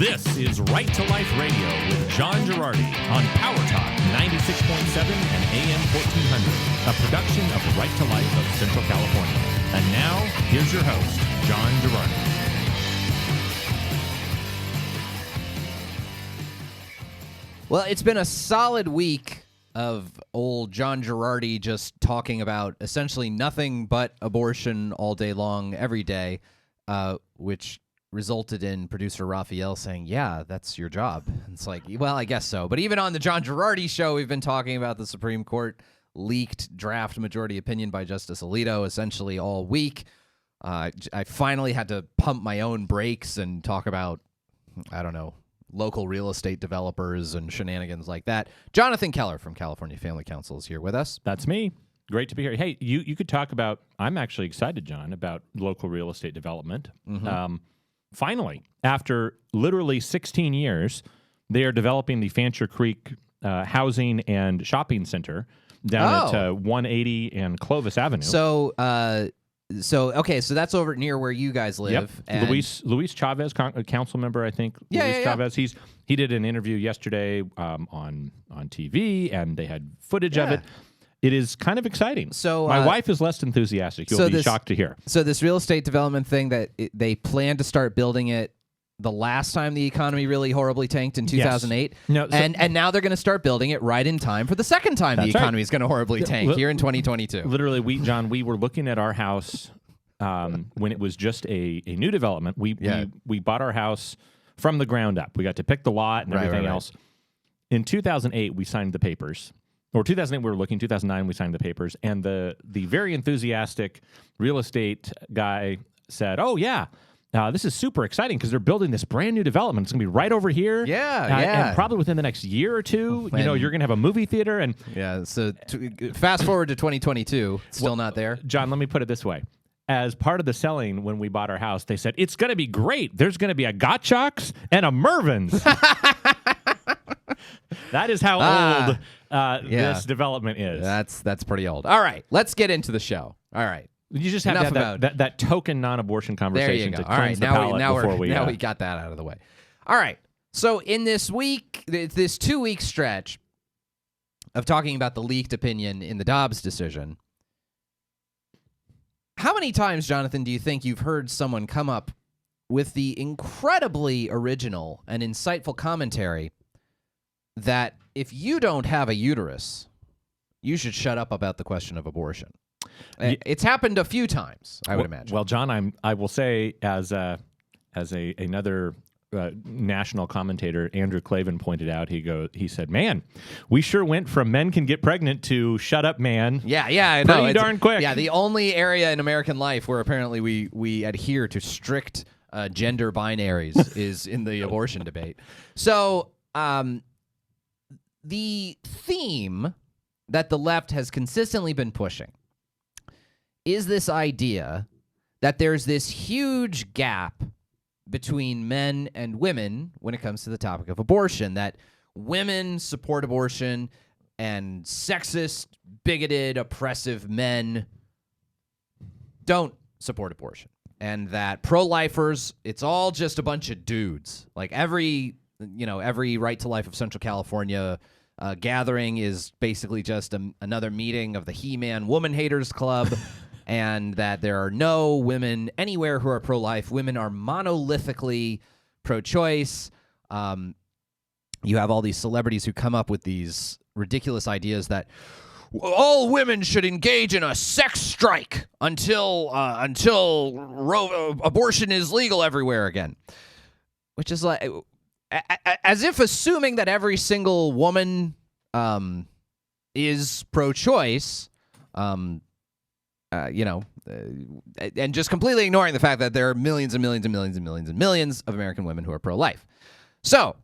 This is Right to Life Radio with John Girardi on Power Talk 96.7 and AM 1400, a production of Right to Life of Central California. And now, here's your host, John Girardi. Well, it's been a solid week of old John Girardi just talking about essentially nothing but abortion all day long, every day, which resulted in producer Raphael saying, yeah, that's your job. It's like, well, I guess so. But even on the John Girardi show, we've been talking about the Supreme Court leaked draft majority opinion by Justice Alito essentially all week. I finally had to pump my own brakes and talk about, I don't know, local real estate developers and shenanigans like that. Jonathan Keller from California Family Council is here with us. That's me. Great to be here. Hey, you could talk about, I'm actually excited, John, about local real estate development. Mm-hmm. Finally, after literally 16 years, they are developing the Fancher Creek housing and shopping center down at 180 and Clovis Avenue. So that's over near where you guys live. Yep. And Luis Chavez, council member, I think. Luis Chavez. He did an interview yesterday on TV, and they had footage of it. It is kind of exciting. So my wife is less enthusiastic. You'll be shocked to hear. So this real estate development thing that they plan to start building it the last time the economy really horribly tanked in 2008. Yes. No, and now they're going to start building it right in time for the second time the economy is going to horribly tank here in 2022. Literally, we were looking at our house when it was just a new development. We bought our house from the ground up. We got to pick the lot and everything else. In 2008, we signed the papers. Or 2008, we were looking. 2009, we signed the papers. And the very enthusiastic real estate guy said, oh, yeah, this is super exciting because they're building this brand new development. It's going to be right over here. And probably within the next year or two, you're going to have a movie theater. And so fast forward to 2022, still not there. John, let me put it this way. As part of the selling, when we bought our house, they said, it's going to be great. There's going to be a Gottschalk's and a Mervin's. That is how old this development is. That's pretty old. All right, let's get into the show. All right. You just have to have that token non-abortion conversation to cleanse the palate before we... Now we got that out of the way. All right. So in this 2-week stretch of talking about the leaked opinion in the Dobbs decision, how many times, Jonathan, do you think you've heard someone come up with the incredibly original and insightful commentary that if you don't have a uterus, you should shut up about the question of abortion? It's happened a few times, I would imagine. Well, John, I will say as another national commentator, Andrew Clavin, pointed out, he said, man, we sure went from men can get pregnant to shut up, man. I know. Pretty darn quick. Yeah, the only area in American life where apparently we adhere to strict gender binaries is in the abortion debate. So the theme that the left has consistently been pushing is this idea that there's this huge gap between men and women when it comes to the topic of abortion, that women support abortion and sexist, bigoted, oppressive men don't support abortion, and that pro-lifers, it's all just a bunch of dudes. Like every Right to Life of Central California gathering is basically just another meeting of the He-Man Woman Haters Club, and that there are no women anywhere who are pro-life. Women are monolithically pro-choice. You have all these celebrities who come up with these ridiculous ideas that all women should engage in a sex strike until abortion is legal everywhere again, which is like... as if assuming that every single woman is pro-choice, and just completely ignoring the fact that there are millions and millions and millions and millions and millions of American women who are pro-life. So,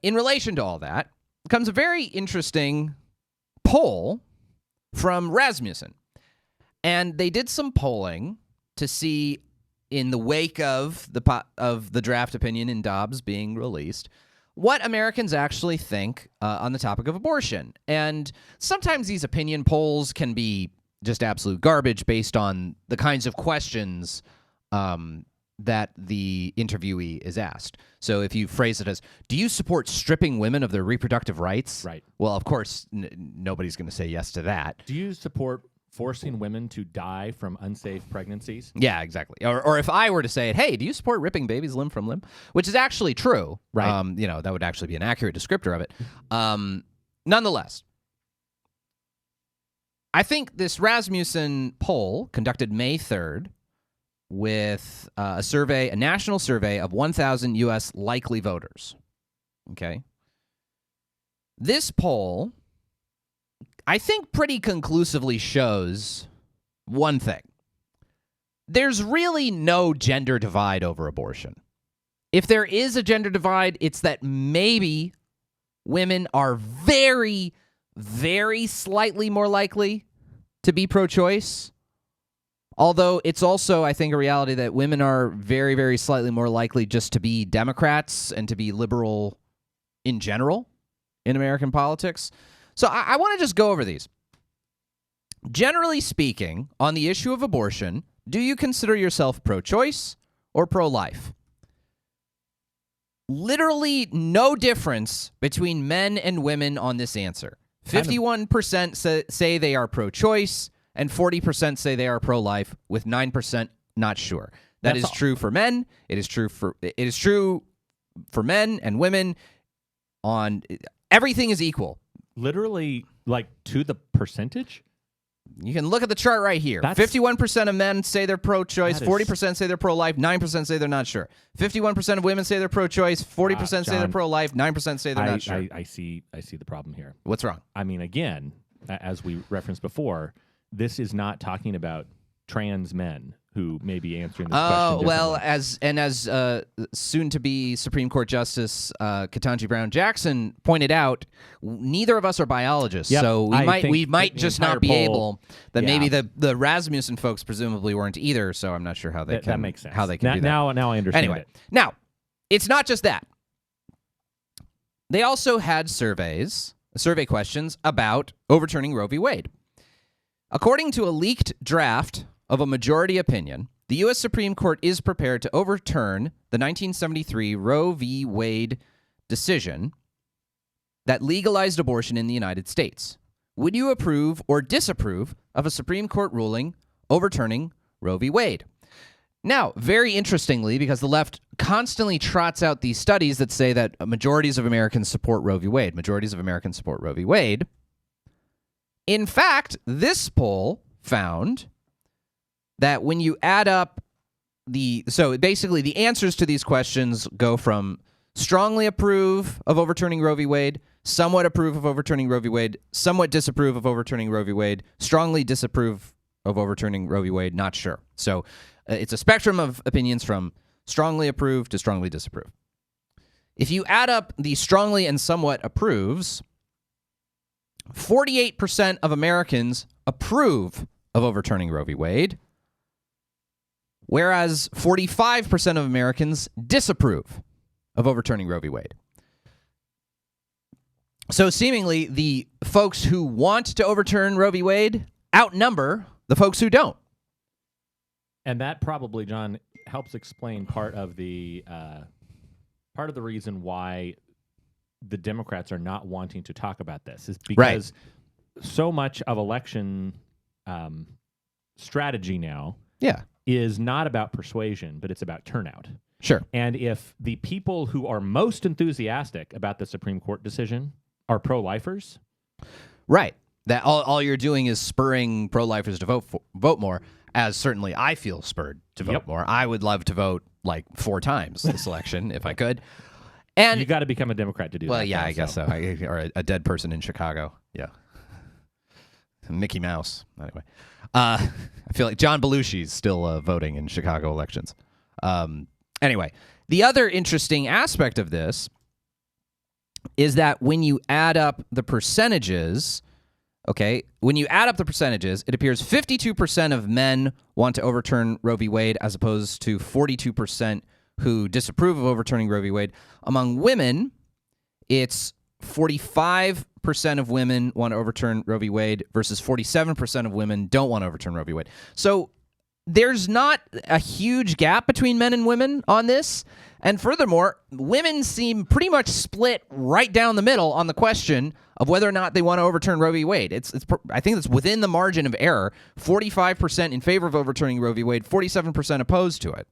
in relation to all that, comes a very interesting poll from Rasmussen. And they did some polling to see, in the wake of the draft opinion in Dobbs being released, what Americans actually think on the topic of abortion. And sometimes these opinion polls can be just absolute garbage based on the kinds of questions that the interviewee is asked. So if you phrase it as, do you support stripping women of their reproductive rights? Right. Well, of course, nobody's going to say yes to that. Do you support forcing women to die from unsafe pregnancies? Yeah, exactly. Or if I were to say it, hey, do you support ripping babies limb from limb? Which is actually true. Right. That would actually be an accurate descriptor of it. Nonetheless, I think this Rasmussen poll conducted May 3rd with a national survey of 1,000 U.S. likely voters. Okay. This poll, I think, pretty conclusively shows one thing. There's really no gender divide over abortion. If there is a gender divide, it's that maybe women are very, very slightly more likely to be pro-choice. Although it's also, I think, a reality that women are very, very slightly more likely just to be Democrats and to be liberal in general in American politics. So I want to just go over these. Generally speaking, on the issue of abortion, do you consider yourself pro-choice or pro-life? Literally no difference between men and women on this answer. 51% say they are pro-choice, and 40% say they are pro-life, with 9% not sure. That is true for men. It is true for men and women. On everything is equal. Literally, like, to the percentage? You can look at the chart right here. 51% of men say they're pro-choice, 40% say they're pro-life, 9% say they're not sure. 51% of women say they're pro-choice, 40% say they're pro-life, 9% say they're not sure. I see the problem here. What's wrong? I mean, again, as we referenced before, this is not talking about trans men who may be answering this question differently. Well, as soon-to-be Supreme Court Justice Ketanji Brown Jackson pointed out, neither of us are biologists, so we might just not be able. That maybe the Rasmussen folks presumably weren't either, so I'm not sure how they can. That makes sense. How they can do that. Now I understand. Anyway, now it's not just that. They also had survey questions about overturning Roe v. Wade. According to a leaked draft of a majority opinion, the U.S. Supreme Court is prepared to overturn the 1973 Roe v. Wade decision that legalized abortion in the United States. Would you approve or disapprove of a Supreme Court ruling overturning Roe v. Wade? Now, very interestingly, because the left constantly trots out these studies that say that majorities of Americans support Roe v. Wade, in fact, this poll found that when you add up so basically the answers to these questions go from strongly approve of overturning Roe v. Wade, somewhat approve of overturning Roe v. Wade, somewhat disapprove of overturning Roe v. Wade, strongly disapprove of overturning Roe v. Wade, not sure. So it's a spectrum of opinions from strongly approve to strongly disapprove. If you add up the strongly and somewhat approves, 48% of Americans approve of overturning Roe v. Wade, whereas 45% of Americans disapprove of overturning Roe v. Wade. So seemingly, the folks who want to overturn Roe v. Wade outnumber the folks who don't. And that probably, John, helps explain part of the reason why the Democrats are not wanting to talk about this, is because so much of election strategy now is not about persuasion, but it's about turnout. Sure. And if the people who are most enthusiastic about the Supreme Court decision are pro-lifers, right, that all you're doing is spurring pro-lifers to vote more, as certainly I feel spurred to vote more. I would love to vote like 4 times this election if I could. And you got to become a Democrat to do that. Well, yeah, I guess so. Or a dead person in Chicago. Yeah. Mickey Mouse. Anyway. I feel like John Belushi's still voting in Chicago elections. Anyway, the other interesting aspect of this is that when you add up the percentages, it appears 52% of men want to overturn Roe v. Wade as opposed to 42% who disapprove of overturning Roe v. Wade. Among women, it's 45% of women want to overturn Roe v. Wade versus 47% of women don't want to overturn Roe v. Wade. So there's not a huge gap between men and women on this. And furthermore, women seem pretty much split right down the middle on the question of whether or not they want to overturn Roe v. Wade. I think it's within the margin of error. 45% in favor of overturning Roe v. Wade, 47% opposed to it.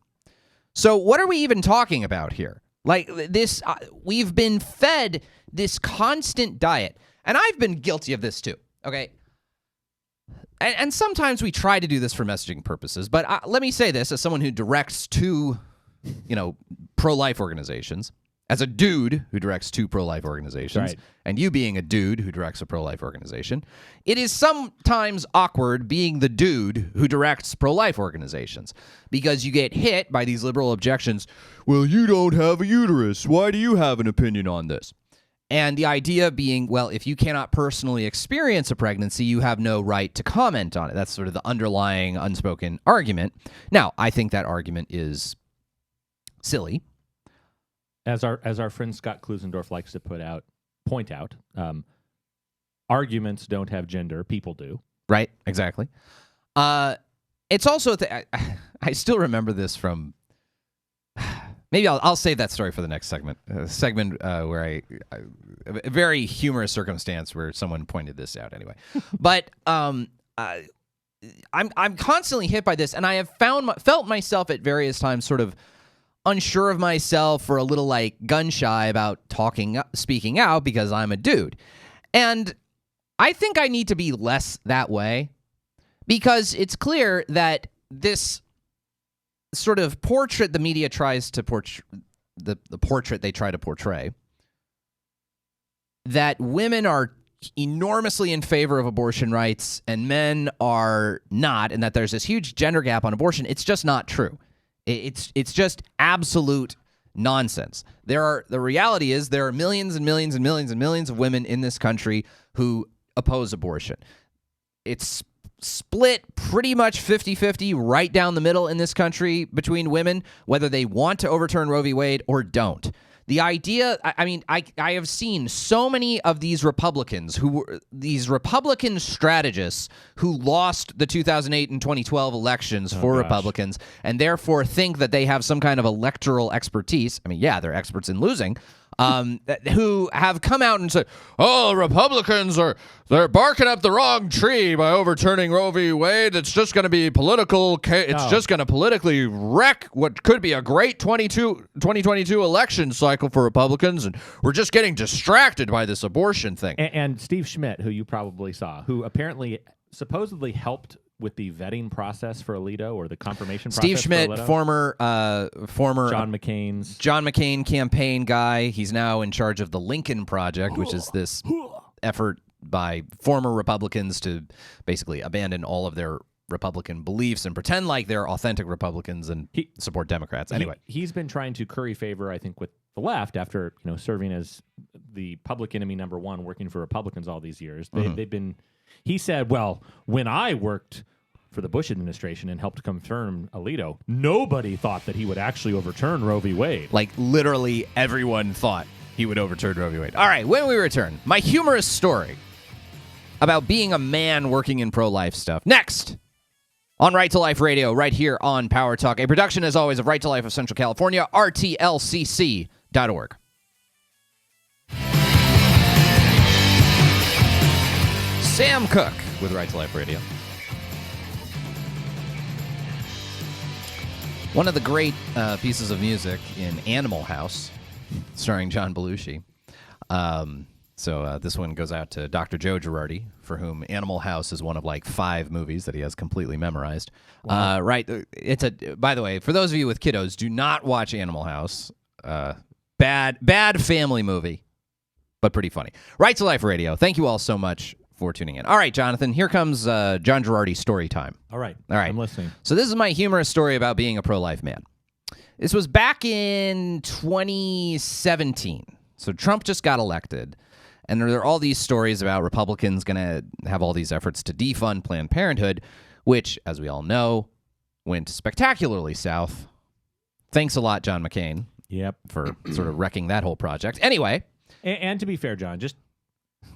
So what are we even talking about here? Like this, we've been fed this constant diet. And I've been guilty of this too, okay? And sometimes we try to do this for messaging purposes. But let me say this as someone who directs two pro-life organizations, as a dude who directs two pro-life organizations, right, and you being a dude who directs a pro-life organization, it is sometimes awkward being the dude who directs pro-life organizations because you get hit by these liberal objections. Well, you don't have a uterus. Why do you have an opinion on this? And the idea being, well, if you cannot personally experience a pregnancy, you have no right to comment on it. That's sort of the underlying unspoken argument. Now, I think that argument is silly. As our friend Scott Klusendorf likes to point out, arguments don't have gender; people do. Right? Exactly. It's also I still remember this from. Maybe I'll save that story for the next segment. Where a very humorous circumstance where someone pointed this out. Anyway, but I'm constantly hit by this, and I have felt myself at various times sort of unsure of myself or a little like gun shy about speaking out because I'm a dude. And I think I need to be less that way because it's clear that this sort of portrait the media tries to portray, the portrait they try to portray, that women are enormously in favor of abortion rights and men are not, and that there's this huge gender gap on abortion, it's just not true. It's just absolute nonsense. The reality is there are millions and millions and millions and millions of women in this country who oppose abortion. It's split pretty much 50-50 right down the middle in this country between women, whether they want to overturn Roe v. Wade or don't. The idea, I have seen so many of these Republicans these Republican strategists who lost the 2008 and 2012 elections for Republicans and therefore think that they have some kind of electoral expertise. I mean, yeah, they're experts in losing, who have come out and said, oh, Republicans they're barking up the wrong tree by overturning Roe v. Wade. It's just going to be political. It's just going to politically wreck what could be a great 2022 election cycle for Republicans, and we're just getting distracted by this abortion thing. And Steve Schmidt, who you probably saw, who apparently supposedly helped with the vetting process for Alito or the confirmation process. Steve Schmidt, for Alito. former John McCain campaign guy. He's now in charge of the Lincoln Project, which is this effort by former Republicans to basically abandon all of their Republican beliefs and pretend like they're authentic Republicans and support Democrats. Anyway, he's been trying to curry favor, I think, with the left after serving as the public enemy number one, working for Republicans all these years. They've been. He said, well, when I worked for the Bush administration and helped confirm Alito, nobody thought that he would actually overturn Roe v. Wade. Like, literally everyone thought he would overturn Roe v. Wade. All right, when we return, my humorous story about being a man working in pro-life stuff. Next, on Right to Life Radio, right here on Power Talk. A production, as always, of Right to Life of Central California, rtlcc.org. Sam Cooke with Right to Life Radio. One of the great pieces of music in Animal House, starring John Belushi. So this one goes out to Dr. Joe Girardi, for whom Animal House is one of like 5 movies that he has completely memorized. Wow. Right. By the way, for those of you with kiddos, do not watch Animal House. Bad family movie, but pretty funny. Right to Life Radio. Thank you all so much for tuning in. All right, Jonathan, here comes John Girardi story time. All right, I'm listening. So this is my humorous story about being a pro-life man. This was back in 2017. So Trump just got elected, and there are all these stories about Republicans going to have all these efforts to defund Planned Parenthood, which, as we all know, went spectacularly south. Thanks a lot, John McCain. Yep. For sort of wrecking that whole project. Anyway. And to be fair, John,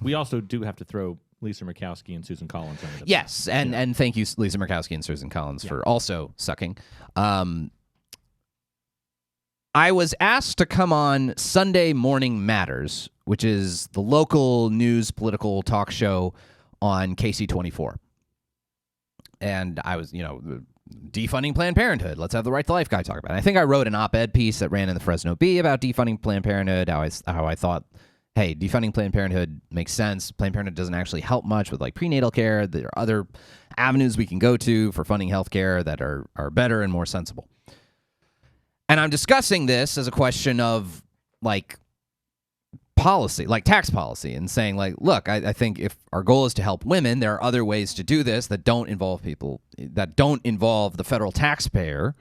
we also do have to throw Lisa Murkowski and Susan Collins ended up. Yes, and thank you, Lisa Murkowski and Susan Collins, for also sucking. I was asked to come on Sunday Morning Matters, which is the local news political talk show on KC24. And I was, defunding Planned Parenthood. Let's have the Right to Life guy talk about it. I think I wrote an op-ed piece that ran in the Fresno Bee about defunding Planned Parenthood, how I thought, hey, defunding Planned Parenthood makes sense. Planned Parenthood doesn't actually help much with like prenatal care. There are other avenues we can go to for funding health care that are better and more sensible. And I'm discussing this as a question of like policy, like tax policy, and saying like, look, I think if our goal is to help women, there are other ways to do this that don't involve the federal taxpayer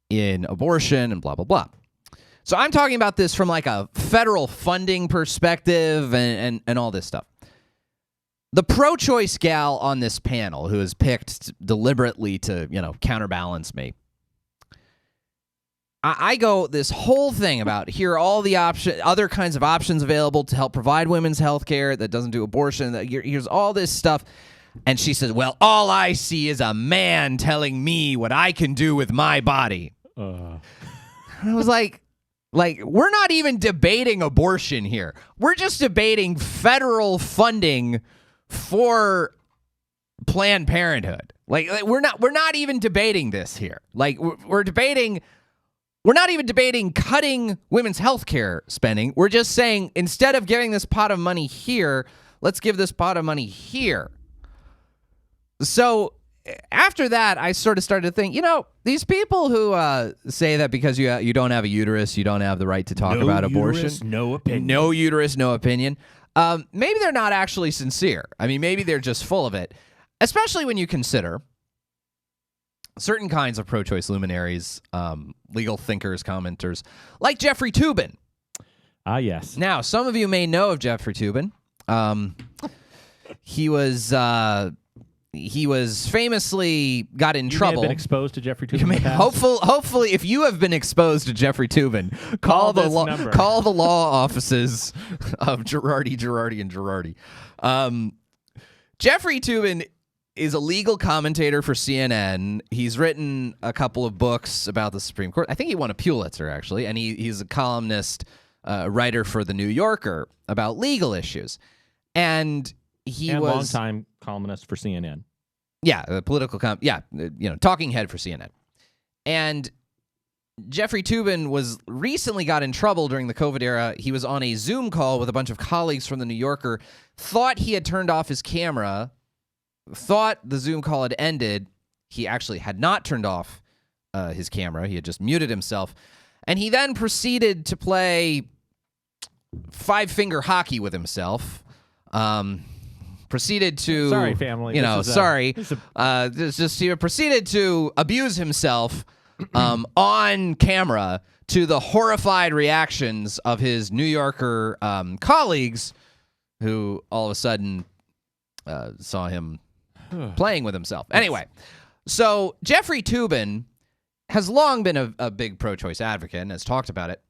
in abortion and blah, blah, blah. So I'm talking about this from like a federal funding perspective and all this stuff. The pro-choice gal on this panel, who is picked deliberately to, counterbalance me, I go this whole thing about here are all the other kinds of options available to help provide women's health care that doesn't do abortion. Here's all this stuff. And she says, well, all I see is a man telling me what I can do with my body. And I was like, we're not even debating abortion here. We're just debating federal funding for Planned Parenthood. Like we're not even debating this here. Like we're not even debating cutting women's health care spending. We're just saying instead of giving this pot of money here, let's give this pot of money here. So after that, I sort of started to think, these people who say that because you don't have a uterus, you don't have the right to talk about abortion. No opinion. No uterus, no opinion. Maybe they're not actually sincere. I mean, maybe they're just full of it, especially when you consider certain kinds of pro-choice luminaries, legal thinkers, commenters, like Jeffrey Toobin. Yes. Now, some of you may know of Jeffrey Toobin. He was famously got in trouble. You may have been exposed to Jeffrey Toobin in the past. Hopefully, if you have been exposed to Jeffrey Toobin, call the law offices of Girardi, and Girardi. Jeffrey Toobin is a legal commentator for CNN. He's written a couple of books about the Supreme Court. I think he won a Pulitzer, actually, and he's a columnist, writer for The New Yorker about legal issues. And he was longtime columnist for CNN. Yeah, political talking head for CNN. And Jeffrey Toobin recently got in trouble during the COVID era. He was on a Zoom call with a bunch of colleagues from The New Yorker, thought he had turned off his camera, thought the Zoom call had ended. He actually had not turned off his camera. He had just muted himself. And he then proceeded to play five-finger hockey with himself. Proceeded to... Sorry, family. He proceeded to abuse himself on camera to the horrified reactions of his New Yorker colleagues who all of a sudden saw him playing with himself. Anyway, so Jeffrey Toobin has long been a big pro-choice advocate and has talked about it.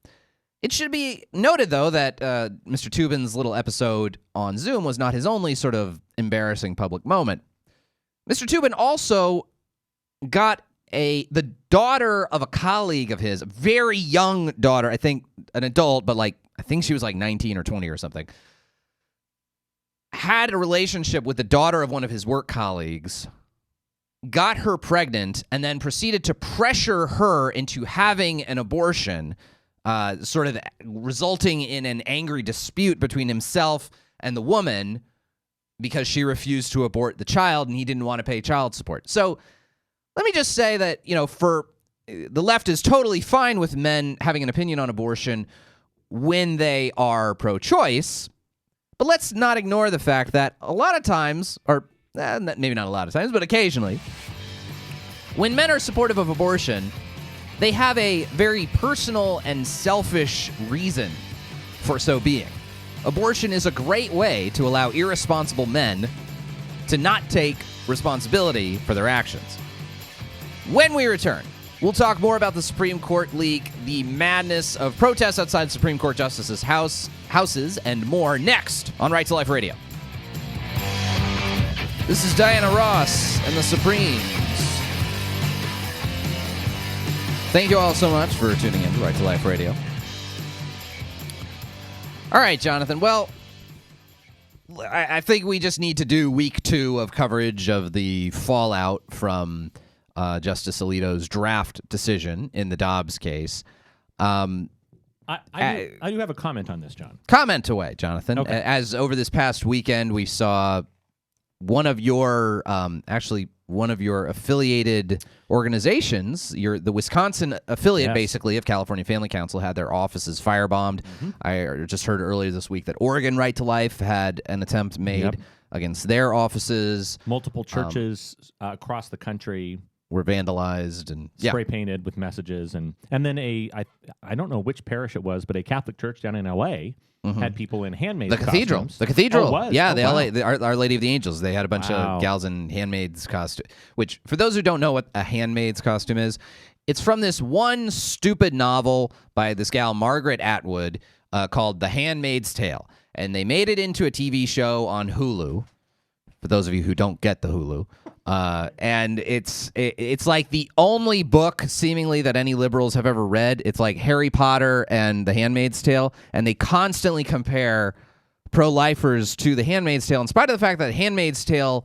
It should be noted, though, that Mr. Toobin's little episode on Zoom was not his only sort of embarrassing public moment. Mr. Toobin also got the daughter of a colleague of his, a very young daughter, I think an adult, but I think she was 19 or 20 or something, had a relationship with the daughter of one of his work colleagues, got her pregnant, and then proceeded to pressure her into having an abortion, sort of resulting in an angry dispute between himself and the woman because she refused to abort the child and he didn't want to pay child support. So let me just say that, for the left is totally fine with men having an opinion on abortion when they are pro-choice. But let's not ignore the fact that a lot of times, or maybe not a lot of times, but occasionally, when men are supportive of abortion, they have a very personal and selfish reason for so being. Abortion is a great way to allow irresponsible men to not take responsibility for their actions. When we return, we'll talk more about the Supreme Court leak, the madness of protests outside Supreme Court justices' houses, and more next on Right to Life Radio. This is Diana Ross and the Supremes. Thank you all so much for tuning in to Right to Life Radio. All right, Jonathan. Well, I think we just need to do week 2 of coverage of the fallout from Justice Alito's draft decision in the Dobbs case. I do have a comment on this, John. Comment away, Jonathan. Okay. As over this past weekend, we saw one of your affiliated organizations, the Wisconsin affiliate, basically, of California Family Council, had their offices firebombed. Mm-hmm. I just heard earlier this week that Oregon Right to Life had an attempt made against their offices. Multiple churches across the country were vandalized and spray painted with messages, and then I don't know which parish it was, but a Catholic church down in L.A. had people in handmaids costumes. The cathedral. Oh, yeah, wow. Our Lady of the Angels. They had a bunch of gals in handmaids costume. Which, for those who don't know what a handmaid's costume is, it's from this one stupid novel by this gal Margaret Atwood called The Handmaid's Tale, and they made it into a TV show on Hulu. For those of you who don't get the Hulu. And it's like the only book, seemingly, that any liberals have ever read. It's like Harry Potter and The Handmaid's Tale, and they constantly compare pro-lifers to The Handmaid's Tale, in spite of the fact that Handmaid's Tale,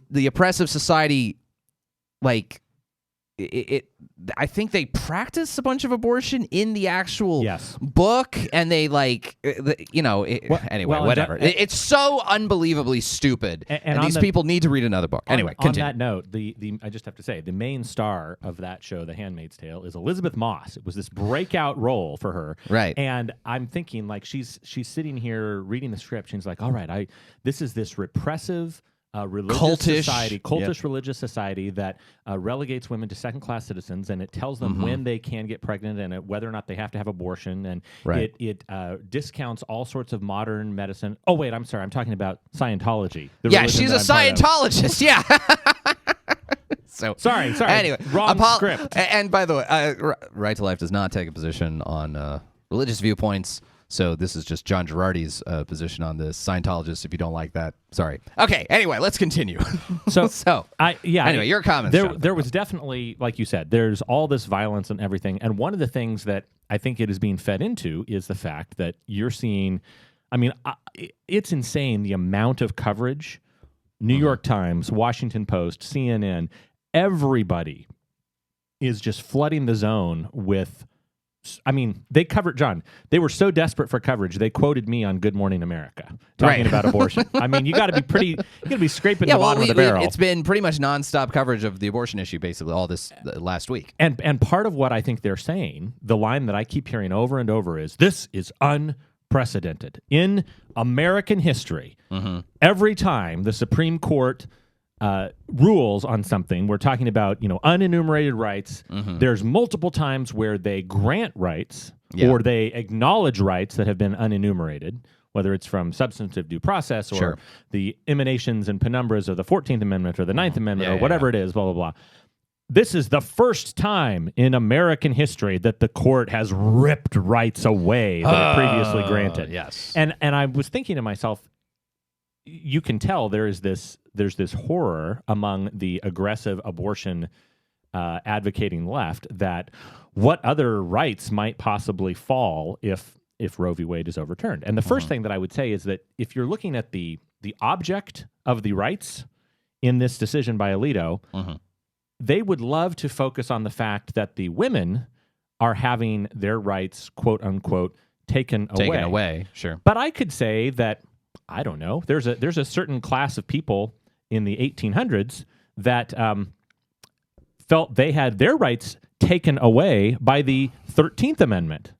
the oppressive society, like, I think they practice a bunch of abortion in the actual book, and they anyway, whatever. It's so unbelievably stupid, and these people need to read another book. Anyway, continue. On that note, I just have to say, the main star of that show, The Handmaid's Tale, is Elizabeth Moss. It was this breakout role for her, right? And I'm thinking, like, she's sitting here reading the script. She's like, all right, this is this repressive cultish religious society that relegates women to second-class citizens, and it tells them when they can get pregnant and whether or not they have to have abortion, and it discounts all sorts of modern medicine. Oh, wait, I'm sorry. I'm talking about Scientology. She's a Scientologist. Yeah. So sorry. Anyway, wrong script. And by the way, Right to Life does not take a position on religious viewpoints. So this is just John Girardi's position on this. Scientologists, if you don't like that, sorry. Okay, anyway, let's continue. Anyway, your comments. There was definitely, like you said, there's all this violence and everything. And one of the things that I think it is being fed into is the fact that you're seeing, it's insane the amount of coverage. New York Times, Washington Post, CNN, everybody is just flooding the zone with... they covered, John, they were so desperate for coverage, they quoted me on Good Morning America talking about abortion. You got to be scraping the bottom of the barrel. It's been pretty much nonstop coverage of the abortion issue, basically, all this last week. And part of what I think they're saying, the line that I keep hearing over and over is, this is unprecedented. In American history, every time the Supreme Court rules on something, we're talking about, unenumerated rights. There's multiple times where they grant rights or they acknowledge rights that have been unenumerated, whether it's from substantive due process or the emanations and penumbras of the 14th Amendment or the 9th Amendment or whatever it is, blah, blah, blah. This is the first time in American history that the court has ripped rights away that it previously granted. Yes. And I was thinking to myself, you can tell there's this horror among the aggressive abortion advocating left that what other rights might possibly fall if Roe v. Wade is overturned. And the first thing that I would say is that if you're looking at the object of the rights in this decision by Alito, they would love to focus on the fact that the women are having their rights, quote unquote, taken away. Sure. But I could say that, I don't know, there's a certain class of people in the 1800s that felt they had their rights taken away by the 13th Amendment.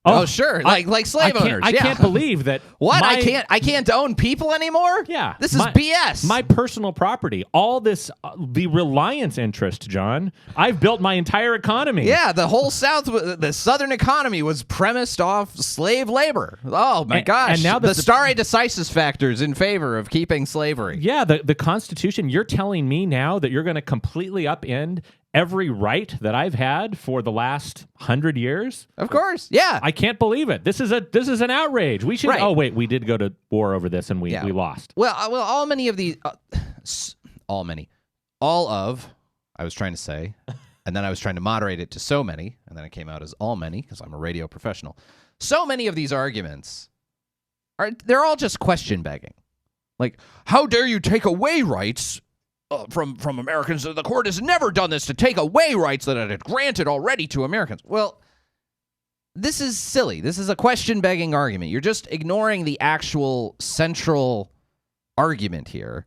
Oh, sure, like slave owners. I can't believe that. What? I can't own people anymore? Yeah, this is BS. My personal property, all this, the reliance interest, John. I've built my entire economy. Yeah, the whole the Southern economy was premised off slave labor. Oh my gosh! And now the stare decisis factors in favor of keeping slavery. Yeah, the Constitution. You're telling me now that you're going to completely upend every right that I've had for the last 100 years? Of course, yeah. I can't believe it. This is an outrage. We should. Right. Oh wait, we did go to war over this and we lost. Well, all many of these. all of, I was trying to say, and then I was trying to moderate it to so many, and then it came out as all many, because I'm a radio professional. So many of these arguments, they're all just question begging. Like, how dare you take away rights from Americans? The court has never done this to take away rights that it had granted already to Americans. Well, this is silly. This is a question begging argument. You're just ignoring the actual central argument here,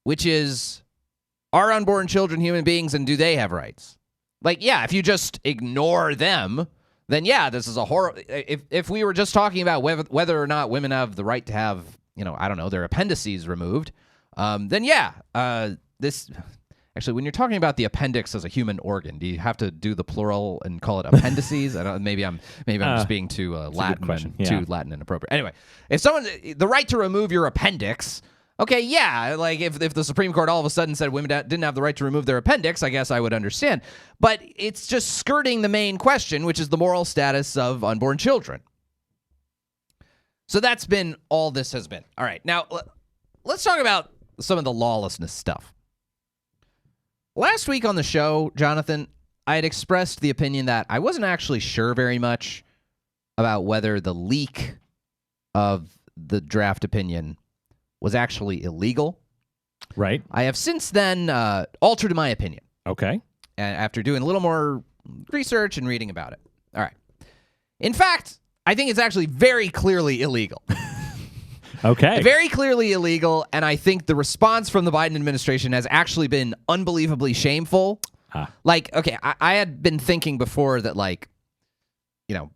which is, are unborn children human beings and do they have rights? Like, yeah, if you just ignore them, then yeah, this is a horrible. If we were just talking about whether or not women have the right to have, I don't know, their appendices removed, then yeah, this. Actually, when you're talking about the appendix as a human organ, do you have to do the plural and call it appendices? I don't. Maybe I'm just being too Latin too Latin inappropriate. Anyway, if the right to remove your appendix. Okay, yeah, like if the Supreme Court all of a sudden said women didn't have the right to remove their appendix, I guess I would understand. But it's just skirting the main question, which is the moral status of unborn children. So that's been all this has been. All right, now let's talk about some of the lawlessness stuff. Last week on the show, Jonathan, I had expressed the opinion that I wasn't actually sure very much about whether the leak of the draft opinion was actually illegal. Right. I have since then altered my opinion. Okay. After doing a little more research and reading about it. All right. In fact, I think it's actually very clearly illegal. Okay. Very clearly illegal, and I think the response from the Biden administration has actually been unbelievably shameful. Like, okay, I had been thinking before that, like,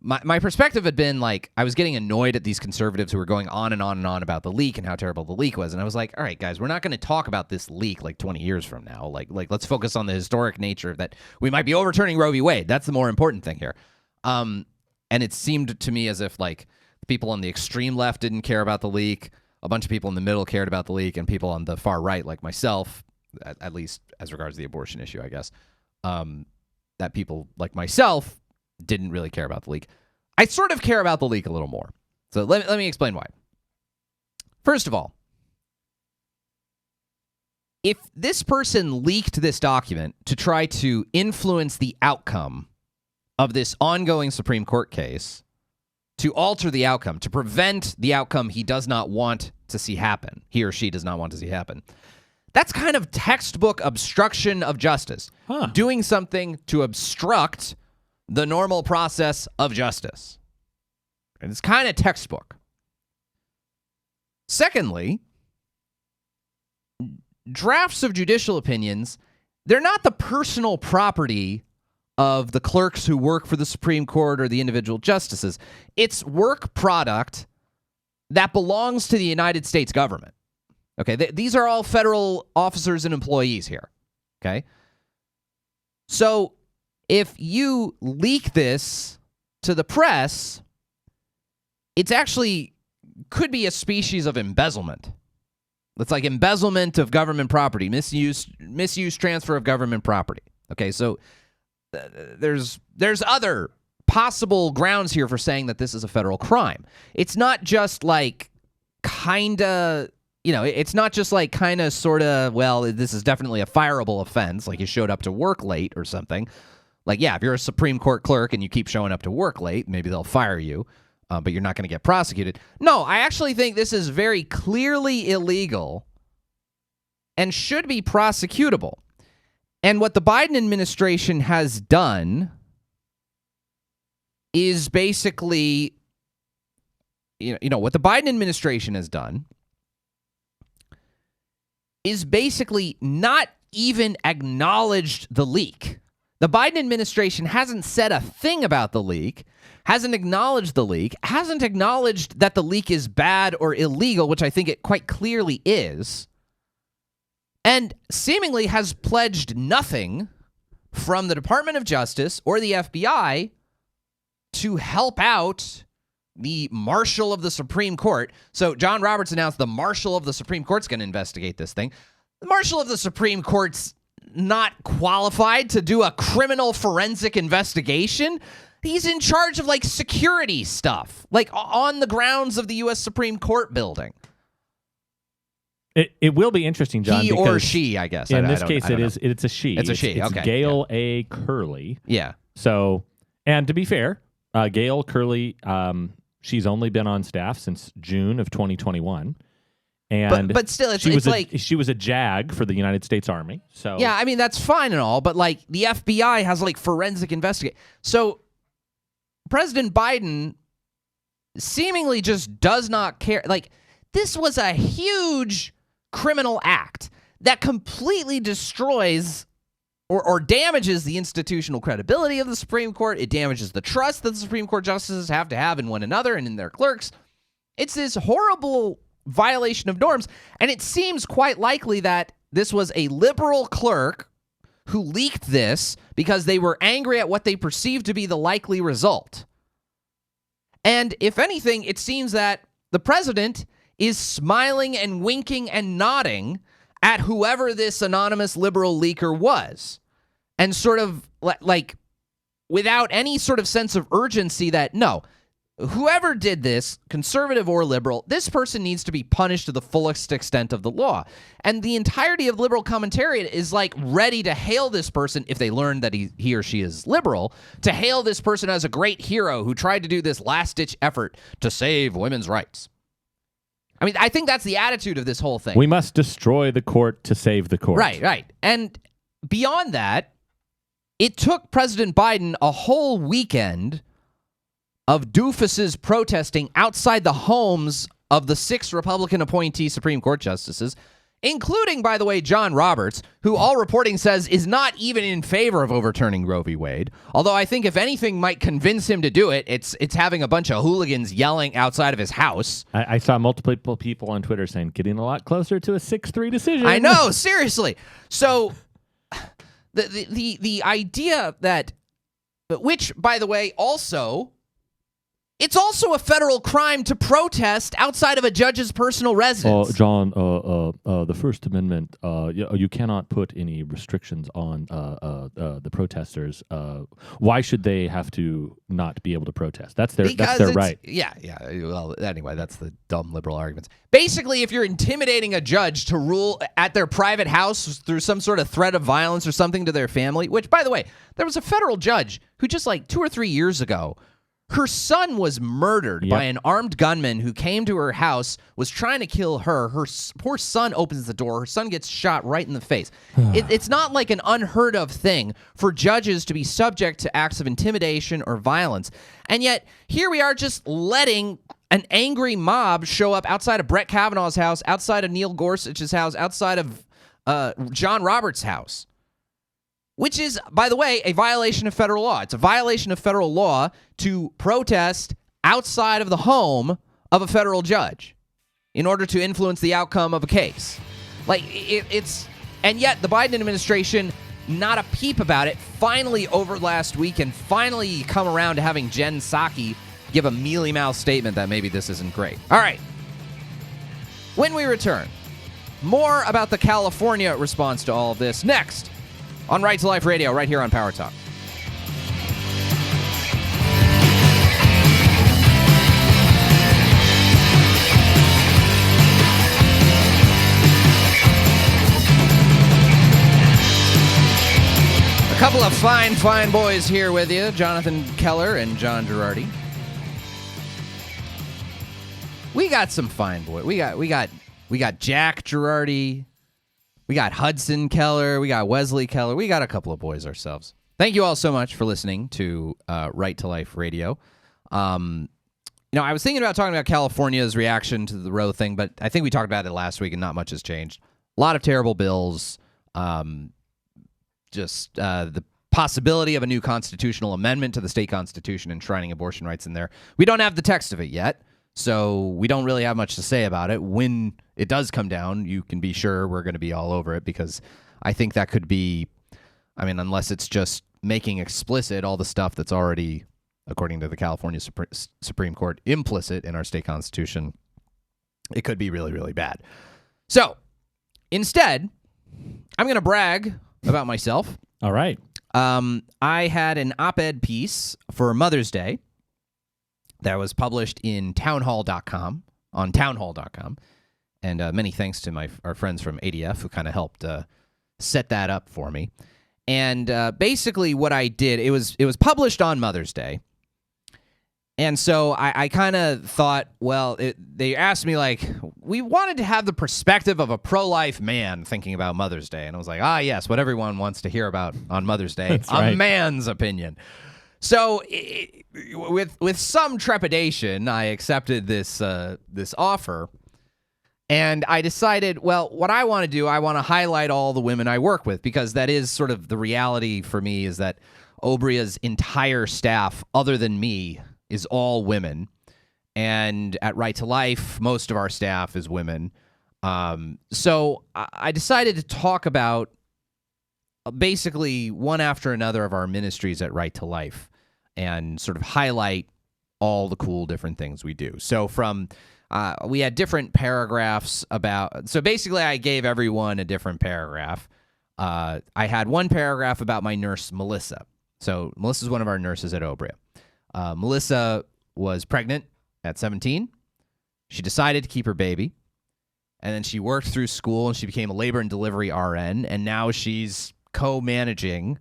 my perspective had been, like, I was getting annoyed at these conservatives who were going on and on and on about the leak and how terrible the leak was, and I was like, all right, guys, we're not going to talk about this leak, like, 20 years from now. Like let's focus on the historic nature that we might be overturning Roe v. Wade. That's the more important thing here. And it seemed to me as if, like, people on the extreme left didn't care about the leak. A bunch of people in the middle cared about the leak, and people on the far right, like myself, at least as regards the abortion issue, I guess, that people like myself didn't really care about the leak. I sort of care about the leak a little more. So let me explain why. First of all, if this person leaked this document to try to influence the outcome of this ongoing Supreme Court case, to alter the outcome, to prevent the outcome he does not want to see happen, he or she does not want to see happen, that's kind of textbook obstruction of justice. Doing something to obstruct the normal process of justice. And it's kind of textbook. Secondly, drafts of judicial opinions, they're not the personal property of the clerks who work for the Supreme Court or the individual justices. It's work product that belongs to the United States government. Okay, these are all federal officers and employees here. Okay? So if you leak this to the press, it's actually could be a species of embezzlement. It's like embezzlement of government property, misuse, transfer of government property. Okay, so there's other possible grounds here for saying that this is a federal crime. It's not just like kinda, it's not just like kinda sorta, well, this is definitely a fireable offense, like you showed up to work late or something. Like, yeah, if you're a Supreme Court clerk and you keep showing up to work late, maybe they'll fire you, but you're not going to get prosecuted. No, I actually think this is very clearly illegal and should be prosecutable. And what the Biden administration has done is basically, what the Biden administration has done is basically not even acknowledged the leak. The Biden administration hasn't said a thing about the leak, hasn't acknowledged the leak, hasn't acknowledged that the leak is bad or illegal, which I think it quite clearly is, and seemingly has pledged nothing from the Department of Justice or the FBI to help out the Marshal of the Supreme Court. So John Roberts announced the Marshal of the Supreme Court's going to investigate this thing. The Marshal of the Supreme Court's not qualified to do a criminal forensic investigation. He's in charge of, like, security stuff, like on the grounds of the U.S. Supreme Court building. It will be interesting, John. He or she, I guess. In this case, it's a she. It's a she. It's okay. Gail A. Curley. Yeah. So, and to be fair, Gail Curley, she's only been on staff since June of 2021. And but still, she was a JAG for the United States Army. So yeah, I mean that's fine and all, but like the FBI has like forensic investigate. So President Biden seemingly just does not care. Like this was a huge criminal act that completely destroys or damages the institutional credibility of the Supreme Court. It damages the trust that the Supreme Court justices have to have in one another and in their clerks. It's this horrible violation of norms, and it seems quite likely that this was a liberal clerk who leaked this because they were angry at what they perceived to be the likely result. And if anything, it seems that the president is smiling and winking and nodding at whoever this anonymous liberal leaker was, and sort of like without any sort of sense of urgency that no, whoever did this, conservative or liberal, this person needs to be punished to the fullest extent of the law. And the entirety of liberal commentariat is like ready to hail this person, if they learn that he or she is liberal, to hail this person as a great hero who tried to do this last-ditch effort to save women's rights. I mean, I think that's the attitude of this whole thing. We must destroy the court to save the court. Right. And beyond that, it took President Biden a whole weekend of doofuses protesting outside the homes of the 6 Republican appointee Supreme Court justices, including, by the way, John Roberts, who all reporting says is not even in favor of overturning Roe v. Wade. Although I think if anything might convince him to do it, it's having a bunch of hooligans yelling outside of his house. I saw multiple people on Twitter saying, getting a lot closer to a 6-3 decision. I know, seriously. So the idea that, which, by the way, also... It's also a federal crime to protest outside of a judge's personal residence. John, the First Amendment, you cannot put any restrictions on the protesters. Why should they have to not be able to protest? That's their right. Yeah. Well, anyway, that's the dumb liberal arguments. Basically, if you're intimidating a judge to rule at their private house through some sort of threat of violence or something to their family, which, by the way, there was a federal judge who just like 2 or 3 years ago, her son was murdered by an armed gunman who came to her house, was trying to kill her. Her poor son opens the door. Her son gets shot right in the face. It's not like an unheard of thing for judges to be subject to acts of intimidation or violence. And yet, here we are just letting an angry mob show up outside of Brett Kavanaugh's house, outside of Neil Gorsuch's house, outside of John Roberts' house. Which is, by the way, a violation of federal law. It's a violation of federal law to protest outside of the home of a federal judge in order to influence the outcome of a case. Like, it's... And yet, the Biden administration, not a peep about it, finally over last week and finally come around to having Jen Psaki give a mealy-mouthed statement that maybe this isn't great. All right. When we return, more about the California response to all of this next on Right to Life Radio, right here on Power Talk. A couple of fine boys here with you, Jonathan Keller and John Girardi. We got some fine boys. We got Jack Girardi. We got Hudson Keller. We got Wesley Keller. We got a couple of boys ourselves. Thank you all so much for listening to Right to Life Radio. I was thinking about talking about California's reaction to the Roe thing, but I think we talked about it last week and not much has changed. A lot of terrible bills. The possibility of a new constitutional amendment to the state constitution enshrining abortion rights in there. We don't have the text of it yet, so we don't really have much to say about it. When it does come down, you can be sure we're going to be all over it, because I think that could be, unless it's just making explicit all the stuff that's already, according to the California Supreme Court, implicit in our state constitution, it could be really, really bad. So, instead, I'm going to brag about myself. All right. I had an op-ed piece for Mother's Day that was published in townhall.com, on townhall.com. And many thanks to our friends from ADF who kind of helped set that up for me. And basically what I did, it was published on Mother's Day. And so I kind of thought, well, they asked me, like, we wanted to have the perspective of a pro-life man thinking about Mother's Day. And I was like, yes, what everyone wants to hear about on Mother's Day, a man's opinion. So with some trepidation, I accepted this offer. And I decided, well, what I want to do, I want to highlight all the women I work with, because that is sort of the reality for me, is that Obria's entire staff, other than me, is all women. And at Right to Life, most of our staff is women. So I decided to talk about basically one after another of our ministries at Right to Life and sort of highlight all the cool different things we do. So we had different paragraphs about... So basically, I gave everyone a different paragraph. I had one paragraph about my nurse, Melissa. So Melissa's one of our nurses at Obria. Melissa was pregnant at 17. She decided to keep her baby. And then she worked through school, and she became a labor and delivery RN. And now she's co-managing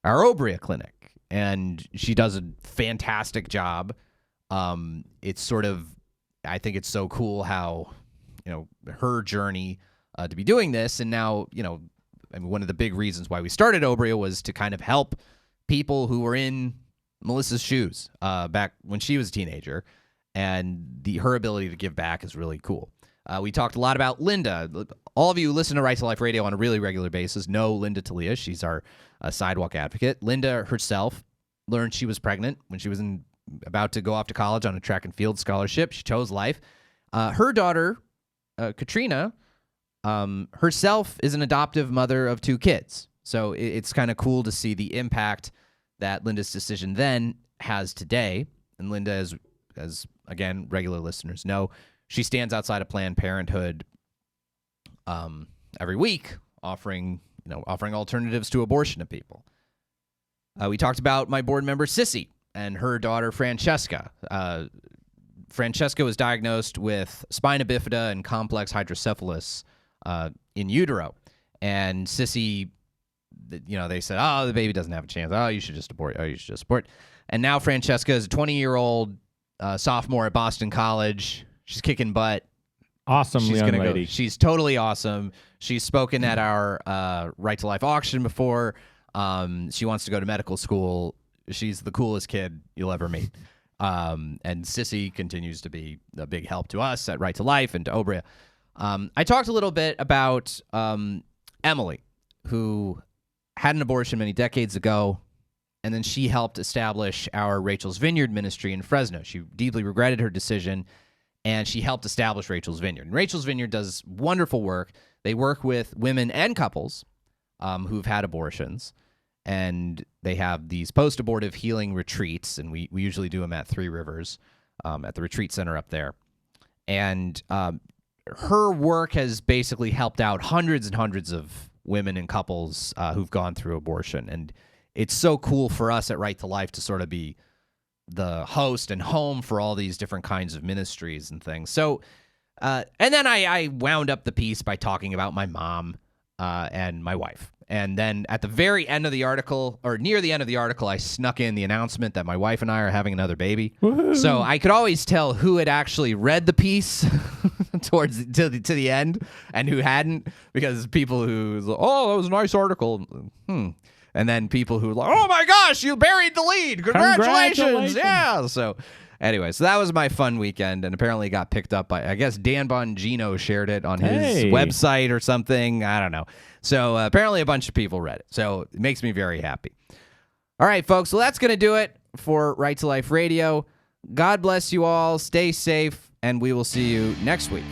our Obria clinic. And she does a fantastic job. It's sort of... I think it's so cool how, her journey to be doing this. And now, one of the big reasons why we started Obria was to kind of help people who were in Melissa's shoes back when she was a teenager. And her ability to give back is really cool. We talked a lot about Linda. All of you who listen to Right to Life Radio on a really regular basis know Linda Talia. She's our sidewalk advocate. Linda herself learned she was pregnant when she was about to go off to college on a track and field scholarship. She chose life. Her daughter, Katrina, herself is an adoptive mother of 2 kids. So it's kind of cool to see the impact that Linda's decision then has today. And Linda, as again, regular listeners know, she stands outside of Planned Parenthood every week, offering alternatives to abortion to people. We talked about my board member, Sissy, and her daughter, Francesca. Francesca was diagnosed with spina bifida and complex hydrocephalus in utero. And Sissy, they said, the baby doesn't have a chance. You should just abort. And now Francesca is a 20-year-old sophomore at Boston College. She's kicking butt. Awesome young lady. She's totally awesome. She's spoken at our Right to Life auction before. She wants to go to medical school. She's the coolest kid you'll ever meet. And Sissy continues to be a big help to us at Right to Life and to Obria. I talked a little bit about Emily, who had an abortion many decades ago, and then she helped establish our Rachel's Vineyard ministry in Fresno. She deeply regretted her decision, and she helped establish Rachel's Vineyard. And Rachel's Vineyard does wonderful work. They work with women and couples who've had abortions. And they have these post-abortive healing retreats, and we usually do them at Three Rivers, at the retreat center up there. And her work has basically helped out hundreds and hundreds of women and couples who've gone through abortion. And it's so cool for us at Right to Life to sort of be the host and home for all these different kinds of ministries and things. So, and then I wound up the piece by talking about my mom and my wife. And then at the very end of the article, or near the end of the article, I snuck in the announcement that my wife and I are having another baby. Woo-hoo. So I could always tell who had actually read the piece to the end and who hadn't, because people who, that was a nice article. And then people who, oh my gosh, you buried the lead. Congratulations. Yeah. So anyway, so that was my fun weekend, and apparently it got picked up by, I guess, Dan Bongino shared it on his website or something. I don't know. So apparently a bunch of people read it. So it makes me very happy. All right, folks. Well, that's going to do it for Right to Life Radio. God bless you all. Stay safe, and we will see you next week.